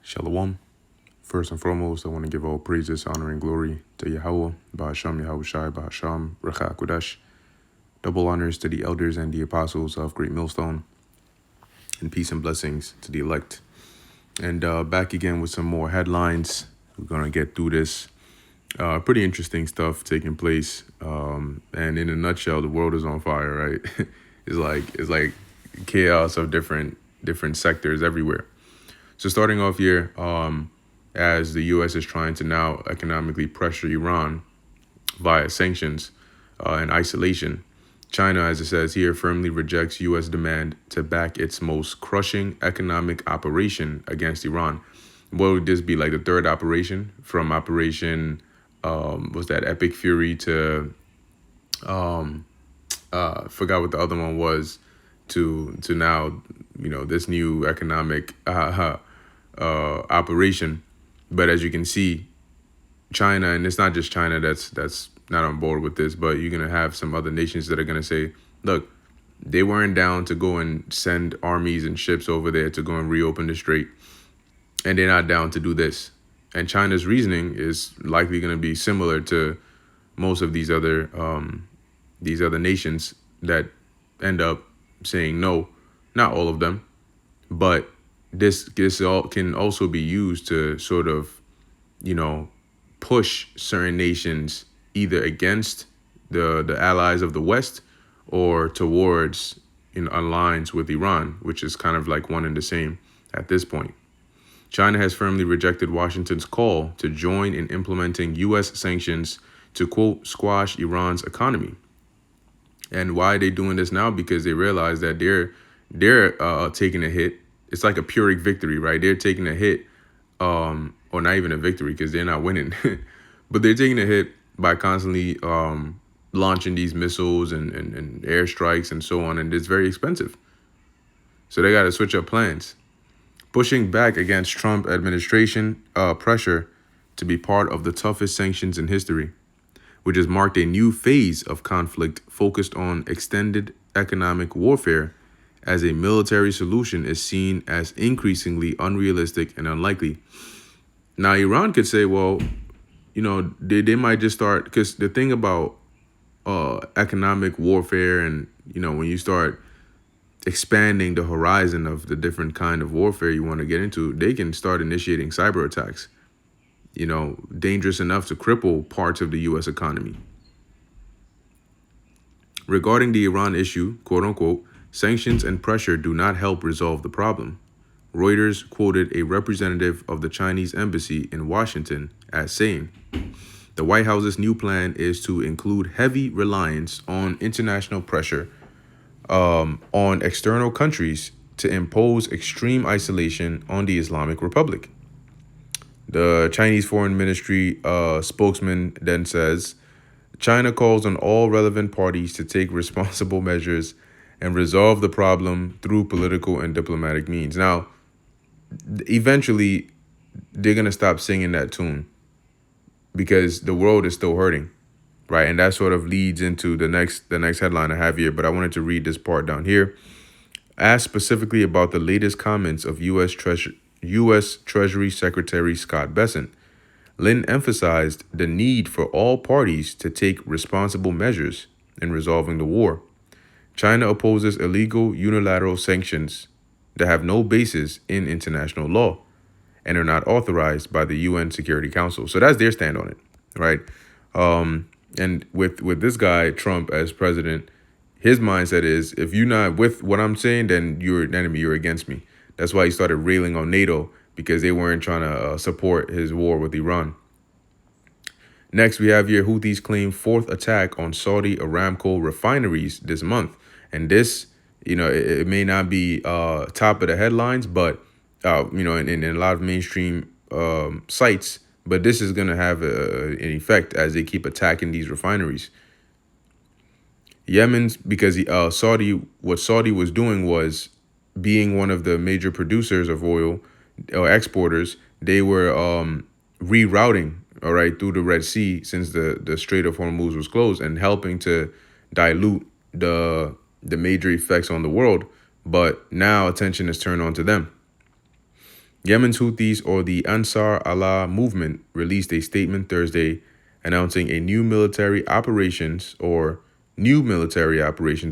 Shalom. First and foremost, I want to give all praises, honor, and glory to Yahweh, Ba'asham Yahushai, Ba'asham Recha Kodesh. Double honors to the elders and the apostles of Great Millstone, and peace and blessings to the elect. And back again with some more headlines. We're going to get through this. Pretty interesting stuff taking place. And in a nutshell, the world is on fire, right? it's like chaos of different sectors everywhere. So starting off here, as the U.S. is trying to now economically pressure Iran via sanctions and isolation, China, as it says here, firmly rejects U.S. demand to back its most crushing economic operation against Iran. What would this be, like the third operation from Operation, was that Epic Fury to, forgot what the other one was, to now, this new economic operation. But as you can see, China, and it's not just China that's not on board with this, but you're going to have some other nations that are going to say, look, they weren't down to go and send armies and ships over there to go and reopen the strait, and they're not down to do this. And China's reasoning is likely going to be similar to most of these other nations that end up saying no. Not all of them, but this all can also be used to sort of, push certain nations either against the allies of the West or towards alliance with Iran, which is kind of like one and the same at this point. China has firmly rejected Washington's call to join in implementing U.S. sanctions to, quote, squash Iran's economy. And why are they doing this now? Because they realize that they're taking a hit. It's like a Pyrrhic victory, right? They're taking a hit, or not even a victory because they're not winning, but they're taking a hit by constantly launching these missiles and airstrikes and so on, and it's very expensive. So they got to switch up plans. Pushing back against Trump administration pressure to be part of the toughest sanctions in history, which has marked a new phase of conflict focused on extended economic warfare, as a military solution is seen as increasingly unrealistic and unlikely. Now, Iran could say, well, they might just start, because the thing about economic warfare and, when you start expanding the horizon of the different kind of warfare you want to get into, they can start initiating cyber attacks, dangerous enough to cripple parts of the U.S. economy. Regarding the Iran issue, quote unquote, sanctions and pressure do not help resolve the problem. Reuters quoted a representative of the Chinese embassy in Washington as saying, the White House's new plan is to include heavy reliance on international pressure on external countries to impose extreme isolation on the Islamic Republic. The Chinese Foreign Ministry spokesman then says, China calls on all relevant parties to take responsible measures and resolve the problem through political and diplomatic means. Now, eventually, they're going to stop singing that tune because the world is still hurting, right? And that sort of leads into the next headline I have here, but I wanted to read this part down here. Asked specifically about the latest comments of U.S. Treasury Secretary Scott Bessent, Lin emphasized the need for all parties to take responsible measures in resolving the war. China opposes illegal unilateral sanctions that have no basis in international law and are not authorized by the UN Security Council. So that's their stand on it, right? And with this guy, Trump, as president, his mindset is, if you're not with what I'm saying, then you're an enemy, you're against me. That's why he started railing on NATO, because they weren't trying to support his war with Iran. Next, we have here Houthis claim fourth attack on Saudi Aramco refineries this month. And this, it may not be top of the headlines, but, in a lot of mainstream sites, but this is going to have an effect as they keep attacking these refineries. Yemen's, because what Saudi was doing was, being one of the major producers of oil or exporters, they were rerouting, all right, through the Red Sea since the Strait of Hormuz was closed, and helping to dilute the major effects on the world. But now attention is turned on to them. Yemen's Houthis, or the Ansar Allah movement, released a statement Thursday announcing a new military operations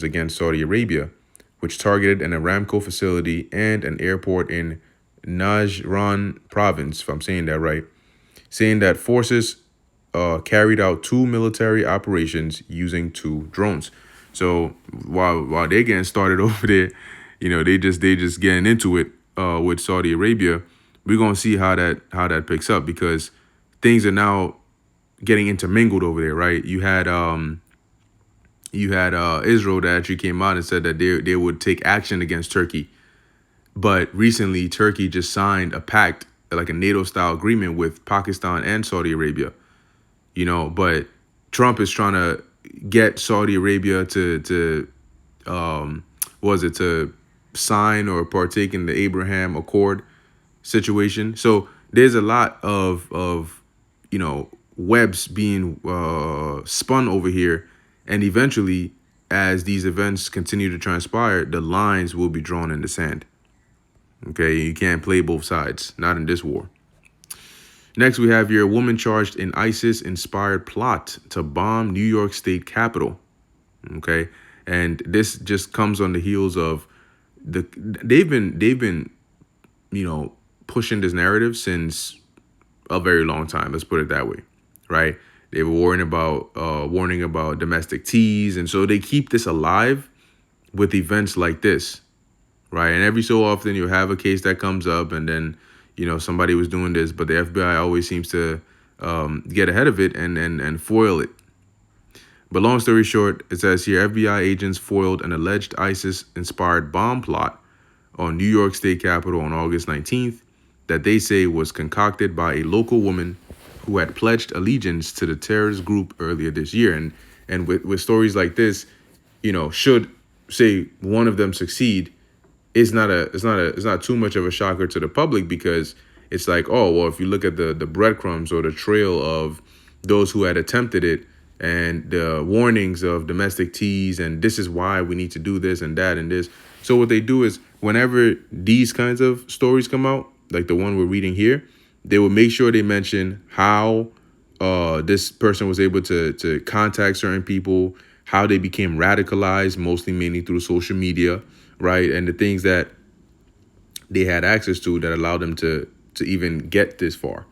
against Saudi Arabia, which targeted an Aramco facility and an airport in Najran province, if I'm saying that right, saying that forces carried out two military operations using two drones. So while they're getting started over there, they just getting into it with Saudi Arabia. We're gonna see how that picks up, because things are now getting intermingled over there, right? You had Israel that actually came out and said that they would take action against Turkey, but recently Turkey just signed a pact, like a NATO style agreement, with Pakistan and Saudi Arabia. But Trump is trying to get Saudi Arabia to was it to sign or partake in the Abraham Accord situation. So there's a lot of webs being spun over here, and eventually, as these events continue to transpire, the lines will be drawn in the sand. Okay, you can't play both sides, not in this war. Next, we have here a woman charged in ISIS-inspired plot to bomb New York State Capitol. Okay, and this just comes on the heels of they've been pushing this narrative since a very long time. Let's put it that way, right? They were warning about domestic teas, and so they keep this alive with events like this, right? And every so often you have a case that comes up, and then somebody was doing this, but the FBI always seems to get ahead of it and foil it. But long story short, it says here FBI agents foiled an alleged ISIS-inspired bomb plot on New York State Capitol on August 19th that they say was concocted by a local woman who had pledged allegiance to the terrorist group earlier this year. And with stories like this, should say one of them succeed, it's not too much of a shocker to the public, because it's like, oh well, if you look at the breadcrumbs or the trail of those who had attempted it, and the warnings of domestic teas, and this is why we need to do this and that and this. So what they do is, whenever these kinds of stories come out, like the one we're reading here, they will make sure they mention how this person was able to contact certain people, how they became radicalized, mostly mainly through social media, right? And the things that they had access to that allowed them to even get this far.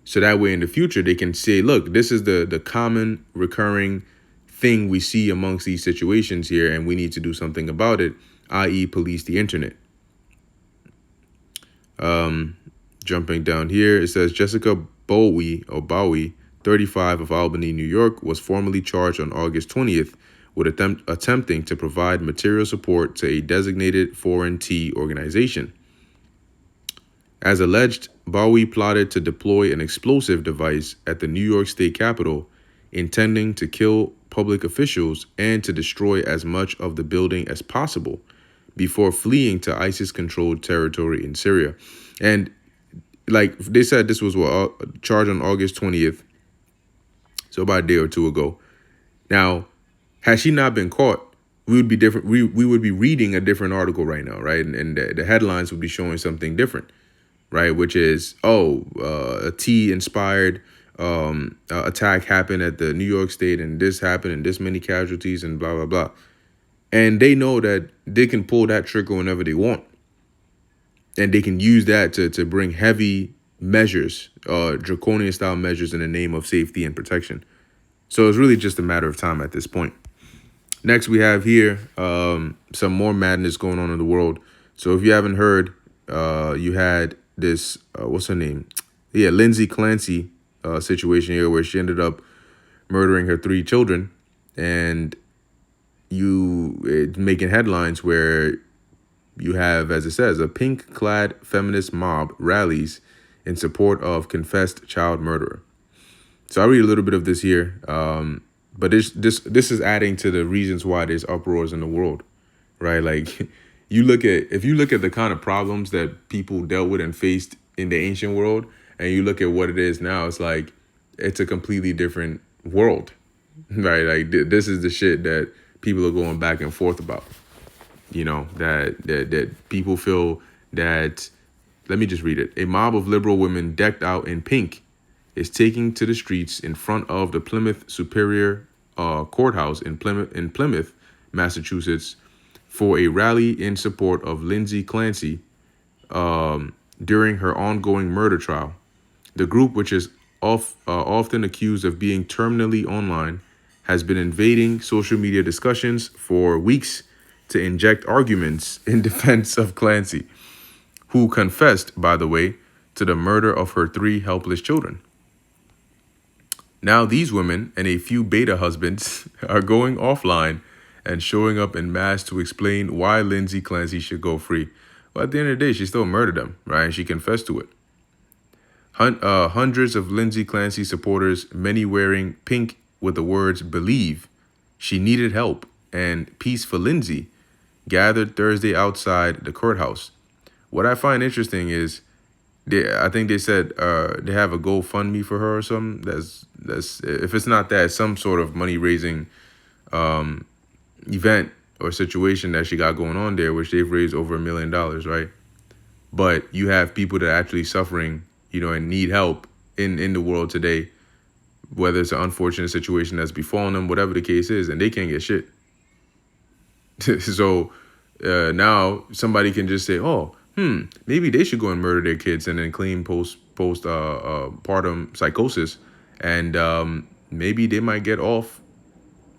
So that way in the future, they can say, look, this is the common recurring thing we see amongst these situations here, and we need to do something about it, i.e. police the internet. Jumping down here, it says Jessica Bowie, 35, of Albany, New York, was formally charged on August 20th with attempting to provide material support to a designated foreign tea organization. As alleged, Bowie plotted to deploy an explosive device at the New York State Capitol, intending to kill public officials and to destroy as much of the building as possible before fleeing to ISIS-controlled territory in Syria. And like they said, this was charged on August 20th, so about a day or two ago. Now, had she not been caught, we would be different. We would be reading a different article right now, right? And the headlines would be showing something different, right? Which is, a tea-inspired attack happened at the New York State, and this happened, and this many casualties, and blah, blah, blah. And they know that they can pull that trigger whenever they want. And they can use that to bring heavy measures, draconian-style measures in the name of safety and protection. So it's really just a matter of time at this point. Next, we have here some more madness going on in the world. So if you haven't heard, you had this, what's her name? Yeah, Lindsay Clancy situation here, where she ended up murdering her 3 children. And making headlines where you have, as it says, a pink-clad feminist mob rallies in support of confessed child murderer. So I'll read a little bit of this here, but this is adding to the reasons why there's uproars in the world, right? Like, if you look at the kind of problems that people dealt with and faced in the ancient world, and you look at what it is now, it's like it's a completely different world, right? Like this is the shit that people are going back and forth about. That people feel that, Let me just read it. A mob of liberal women decked out in pink is taking to the streets in front of the Plymouth Superior Courthouse in Plymouth, Massachusetts, for a rally in support of Lindsay Clancy during her ongoing murder trial. The group, which is often accused of being terminally online, has been invading social media discussions for weeks to inject arguments in defense of Clancy, who confessed, by the way, to the murder of her 3 helpless children. Now these women and a few beta husbands are going offline and showing up en masse to explain why Lindsay Clancy should go free. Well, at the end of the day, she still murdered them, right? And she confessed to it. Hundreds of Lindsay Clancy supporters, many wearing pink with the words "Believe," "She needed help," and "Peace for Lindsay," gathered Thursday outside the courthouse. What I find interesting is, I think they said they have a GoFundMe for her or something. That's if it's not that, some sort of money raising event or situation that she got going on there, which they've raised over $1 million, right? But you have people that are actually suffering, and need help in the world today, whether it's an unfortunate situation that's befallen them, whatever the case is, and they can't get shit. So now somebody can just say, oh, maybe they should go and murder their kids and then claim postpartum psychosis, and maybe they might get off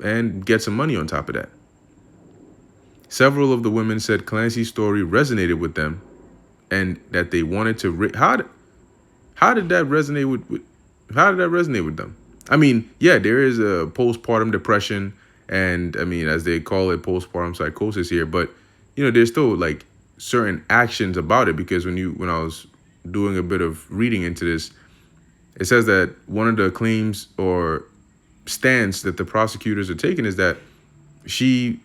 and get some money on top of that. Several of the women said Clancy's story resonated with them, and that they wanted to. How did that resonate with them? I mean, yeah, there is a postpartum depression, and I mean, as they call it, postpartum psychosis here, but there's still like certain actions about it, because when I was doing a bit of reading into this, it says that one of the claims or stance that the prosecutors are taking is that she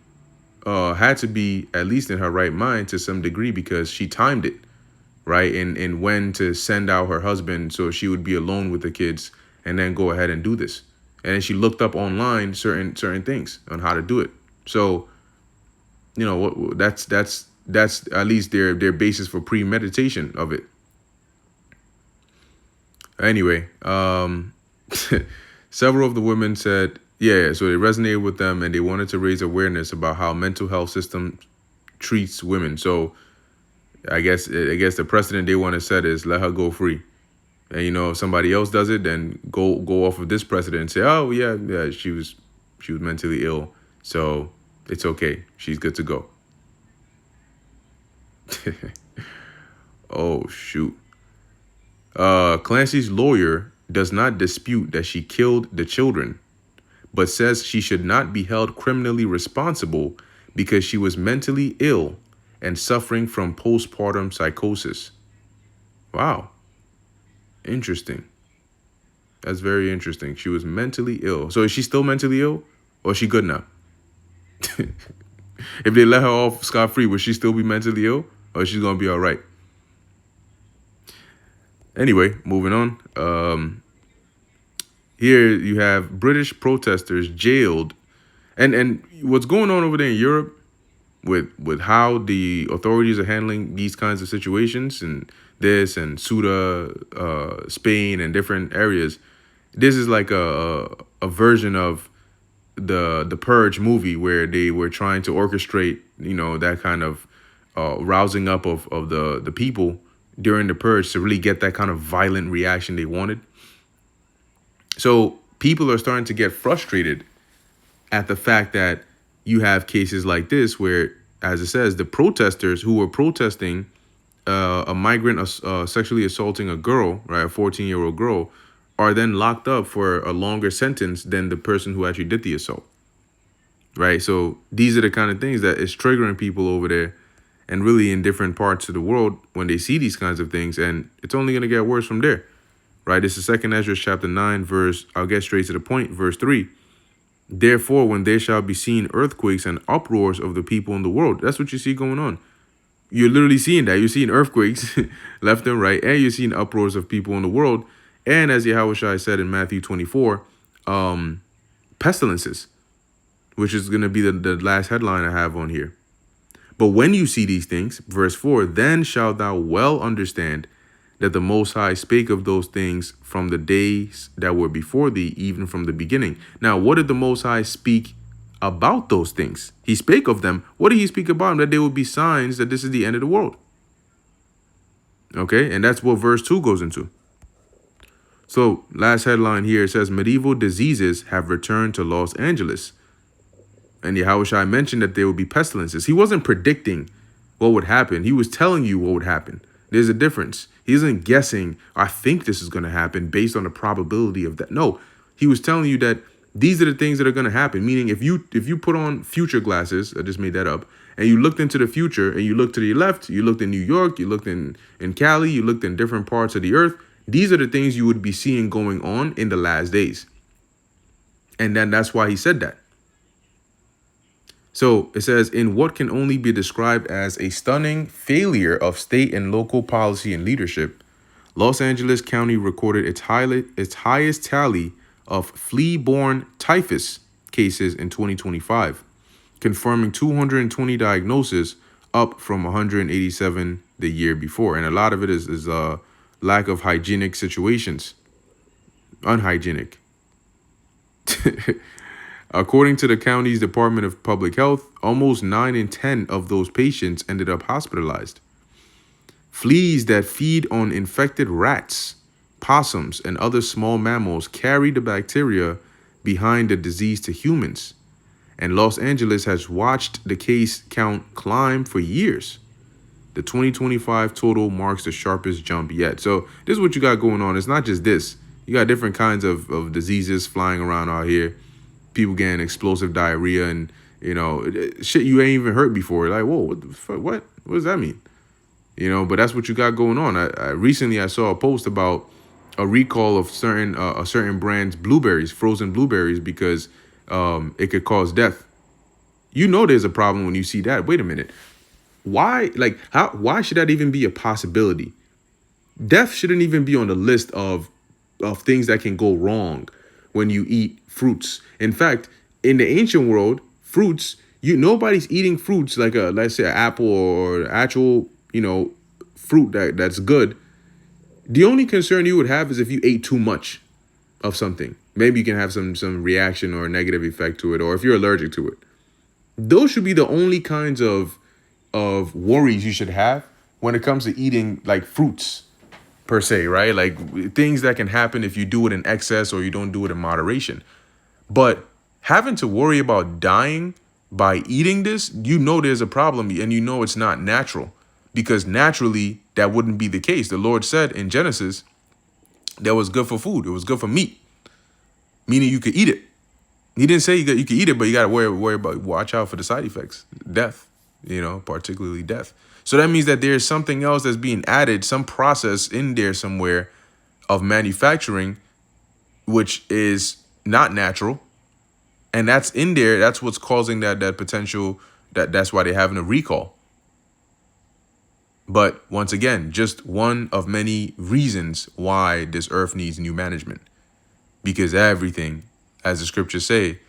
had to be at least in her right mind to some degree, because she timed it right and when to send out her husband so she would be alone with the kids and then go ahead and do this. And then she looked up online certain things on how to do it. So that's at least their basis for premeditation of it. Anyway, several of the women said, so they resonated with them and they wanted to raise awareness about how mental health system treats women. So I guess the precedent they want to set is let her go free. And if somebody else does it, then go off of this precedent and say, oh yeah, she was mentally ill, so it's okay, she's good to go. Oh shoot. Clancy's lawyer does not dispute that she killed the children, but says she should not be held criminally responsible because she was mentally ill and suffering from postpartum psychosis. Wow. Interesting. That's very interesting. She was mentally ill. So is she still mentally ill, or is she good now? If they let her off scot-free, would she still be mentally ill, or is she going to be all right? Anyway, moving on. Here you have British protesters jailed. And what's going on over there in Europe with how the authorities are handling these kinds of situations, and this and Ceuta, Spain, and different areas. This is like a version of the Purge movie, where they were trying to orchestrate, that kind of rousing up of the people during the Purge to really get that kind of violent reaction they wanted. So people are starting to get frustrated at the fact that you have cases like this where, as it says, the protesters who were protesting a migrant sexually assaulting a girl, right, a 14-year-old girl, are then locked up for a longer sentence than the person who actually did the assault, right? So these are the kind of things that is triggering people over there and really in different parts of the world when they see these kinds of things, and it's only going to get worse from there, right? This is 2 Ezra chapter 9, verse, I'll get straight to the point, verse 3. Therefore, when there shall be seen earthquakes and uproars of the people in the world, that's what you see going on. You're literally seeing that. You're seeing earthquakes left and right, and you're seeing uproars of people in the world. And as Yahushua said in Matthew 24, pestilences, which is going to be the last headline I have on here. But when you see these things, verse 4, then shalt thou well understand that the Most High spake of those things from the days that were before thee, even from the beginning. Now, what did the Most High speak about those things? He spake of them. What did he speak about them? That there would be signs that this is the end of the world. Okay, and that's what verse 2 goes into. So, last headline here, it says, medieval diseases have returned to Los Angeles. And Yahushua mentioned that there would be pestilences. He wasn't predicting what would happen. He was telling you what would happen. There's a difference. He isn't guessing, I think this is going to happen based on the probability of that. No, he was telling you that these are the things that are going to happen. Meaning if you put on future glasses, I just made that up, and you looked into the future and you looked to the left, you looked in New York, you looked in Cali, you looked in different parts of the earth. These are the things you would be seeing going on in the last days. And then that's why he said that. So it says, in what can only be described as a stunning failure of state and local policy and leadership, Los Angeles County recorded its highest tally of flea-borne typhus cases in 2025, confirming 220 diagnoses, up from 187 the year before. And a lot of it is lack of hygienic situations, unhygienic. According to the county's Department of Public Health, almost 9 in 10 of those patients ended up hospitalized. Fleas that feed on infected rats, possums, and other small mammals carry the bacteria behind the disease to humans. And Los Angeles has watched the case count climb for years. The 2025 total marks the sharpest jump yet. So this is what you got going on. It's not just this. You got different kinds of diseases flying around out here. People getting explosive diarrhea and, shit you ain't even heard before. Like, whoa, what the fuck? What does that mean? But that's what you got going on. I recently saw a post about a recall of a certain brand's blueberries, frozen blueberries, because it could cause death. There's a problem when you see that. Wait a minute. Why? Why should that even be a possibility? Death shouldn't even be on the list of things that can go wrong when you eat fruits. In fact, in the ancient world, fruits, nobody's eating fruits like let's say an apple or actual, fruit that's good. The only concern you would have is if you ate too much of something. Maybe you can have some reaction or a negative effect to it, or if you're allergic to it. Those should be the only kinds of worries you should have when it comes to eating like fruits per se, right? Like things that can happen if you do it in excess or you don't do it in moderation. But having to worry about dying by eating this, there's a problem, and it's not natural, because naturally that wouldn't be the case. The Lord said in Genesis that was good for food. It was good for meat, meaning you could eat it. He didn't say you could eat it, but you got to watch out for the side effects, death, particularly death. So that means that there's something else that's being added, some process in there somewhere of manufacturing, which is not natural. And that's in there. That's what's causing that potential, that's why they're having a recall. But once again, just one of many reasons why this earth needs new management. Because everything, as the scriptures say,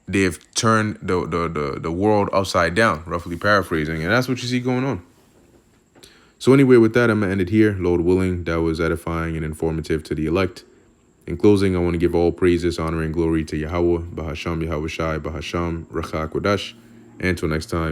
they've turned the world upside down, roughly paraphrasing. And that's what you see going on. So anyway, with that, I'm going to end it here. Lord willing, that was edifying and informative to the elect. In closing, I want to give all praises, honor, and glory to Yahweh, Bahasham, Yahweh Shai, Bahasham, Racha Kodash. And until next time.